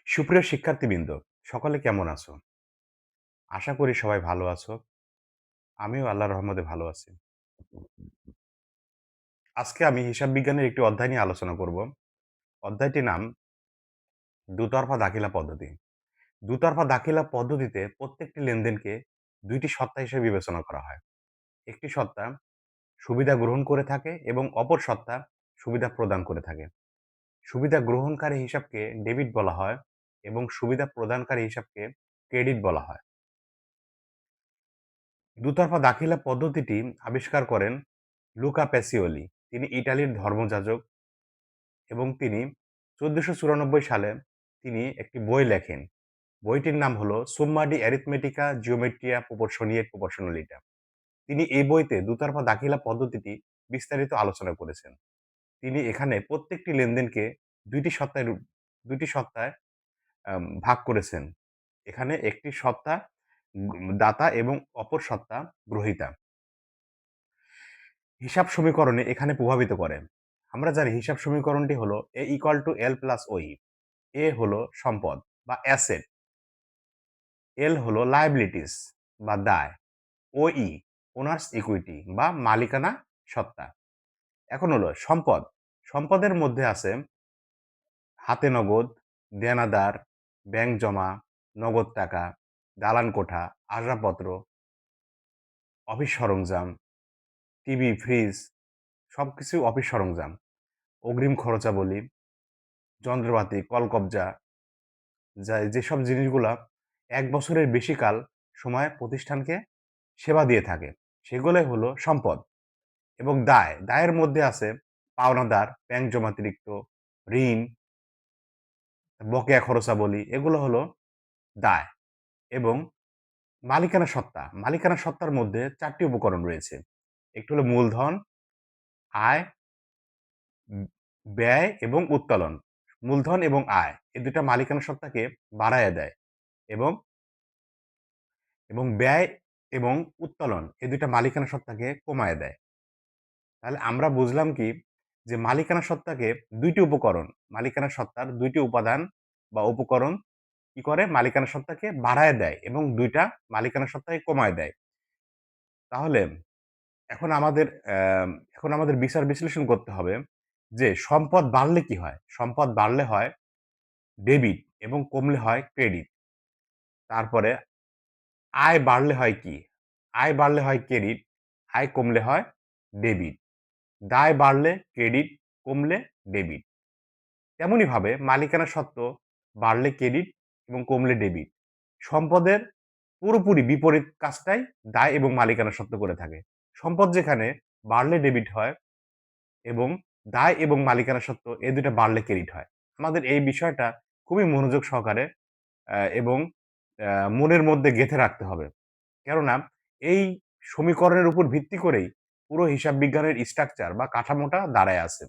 সুপ্রিয় শিক্ষার্থীবৃন্দ, সকলে কেমন আছো? আশা করি সবাই ভালো আছো। আমিও আল্লাহর রহমতে ভালো আছি। আজকে আমি হিসাব বিজ্ঞানের একটি অধ্যায় নিয়ে আলোচনা করব। অধ্যায়টির নাম দুতরফা দাখিলা পদ্ধতি। দুতরফা দাখিলা পদ্ধতিতে প্রত্যেকটি লেনদেনকে ২ টি সত্তা হিসেবে বিবেচনা করা হয়। একটি সত্তা সুবিধা গ্রহণ করে থাকে এবং অপর সত্তা সুবিধা প্রদান করে থাকে। সুবিধা গ্রহণকারী হিসাবকে ডেবিট বলা হয় এবং সুবিধা প্রদানকারী হিসাবকে ক্রেডিট বলা হয়। দুতরফা দাখিলা পদ্ধতিটি আবিষ্কার করেন লুকা প্যাসিওলি। তিনি ইটালির ধর্মযাজক এবং তিনি ১৪৯৪ সালে তিনি একটি বই লেখেন। বইটির নাম হলো সুম্মা ডি অ্যারিথমেটিকা জিওমেট্রিয়া প্রপোর্শনিয়েট প্রপোর্শনালিটা। তিনি এই বইতে দুতরফা দাখিলা পদ্ধতিটি বিস্তারিত আলোচনা করেছেন। তিনি এখানে প্রত্যেকটি লেনদেনকে ২টি সত্তায় ২টি সত্তায় ভাগ করেছেন। এখানে একটি সত্তা দাতা এবং অপর সত্তা গ্রহীতা। হিসাব সমীকরণে এখানে প্রভাবিত করে। আমরা জানি হিসাব সমীকরণটি হলো A = L + OE। A হলো সম্পদ বা অ্যাসেট, L হলো লায়াবিলিটিস বা দায়, OE ওনার্স ইকুইটি বা মালিকানা সত্তা। এখন হলো সম্পদ। সম্পদের মধ্যে আছে হাতে নগদ, দেনাদার, ব্যাংক জমা, নগদ টাকা, দালান কোঠা, আসবাবপত্র, অফিস সরঞ্জাম, টিভি, ফ্রিজ সবকিছু অফিস সরঞ্জাম, অগ্রিম খরচাবলী, যন্ত্রপাতি, কলকব্জা যেসব জিনিসগুলা ১ বছরের বেশি কাল সময় প্রতিষ্ঠানকে সেবা দিয়ে থাকে, সেগুলোই হলো সম্পদ। এবং দায়, দায়ের মধ্যে আছে পাওনাদার, ব্যাংক জমাতিরিক্ত, ঋণ, বকেয়া খরচাবলী এগুলো হলো দায়। এবং মালিকানা সত্তা, মালিকানা সত্তার মধ্যে ৪ টি উপকরণ রয়েছে। একটি হলো মূলধন, আয়, ব্যয় এবং উত্তোলন। মূলধন এবং আয় এই ২ টা মালিকানা সত্তাকে বাড়াইয়া দেয় এবং ব্যয় এবং উত্তোলন এই ২ টা মালিকানা সত্তাকে কমায় দেয়। তাহলে আমরা বুঝলাম কি যে মালিকানা সত্তাকে ২ টি উপকরণ, মালিকানা সত্তার ২ টি উপাদান বা উপকরণ কি করে মালিকানা সত্তাকে বাড়ায় দেয় এবং ২ টা মালিকানা সত্তাকে কমায় দেয়। তাহলে এখন আমাদের এখন আমাদের বিচার বিশ্লেষণ করতে হবে যে সম্পদ বাড়লে কি হয়? সম্পদ বাড়লে হয় ডেবিট এবং কমলে হয় ক্রেডিট। তারপরে আয় বাড়লে হয় কি? আয় বাড়লে হয় ক্রেডিট, আয় কমলে হয় ডেবিট। দায় বাড়লে ক্রেডিট, কমলে ডেবিট। তেমনিভাবে মালিকানা সত্ত্ব বাড়লে ক্রেডিট এবং কমলে ডেবিট। সম্পদের পুরোপুরি বিপরীত কাজটাই দায় এবং মালিকানা সত্ত্ব করে থাকে। সম্পদ যেখানে বাড়লে ডেবিট হয় এবং দায় এবং মালিকানা সত্ত্ব এই ২ টা বাড়লে ক্রেডিট হয়। আমাদের এই বিষয়টা খুবই মনোযোগ সহকারে এবং মনের মধ্যে গেঁথে রাখতে হবে। কেননা এই সমীকরণের উপর ভিত্তি করেই পুরো হিসাব বিজ্ঞানের স্ট্রাকচার বা কাঠামোটা দাঁড়ায় আছে।